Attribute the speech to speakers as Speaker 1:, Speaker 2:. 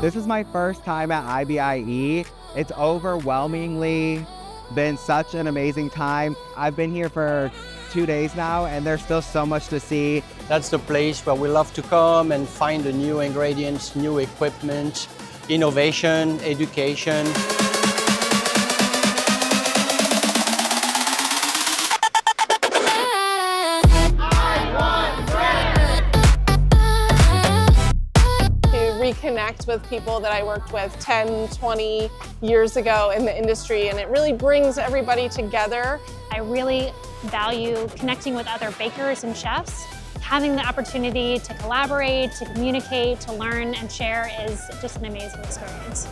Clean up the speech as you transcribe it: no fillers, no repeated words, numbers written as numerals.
Speaker 1: This is my first time at IBIE. It's overwhelmingly been such an amazing time. I've been here for 2 days now and there's still so much to see.
Speaker 2: That's the place where we love to come and find the new ingredients, new equipment, innovation, education.
Speaker 3: Reconnect with people that I worked with 10, 20 years ago in the industry, and it really brings everybody together.
Speaker 4: I really value connecting with other bakers and chefs. Having the opportunity to collaborate, to communicate, to learn and share is just an amazing experience.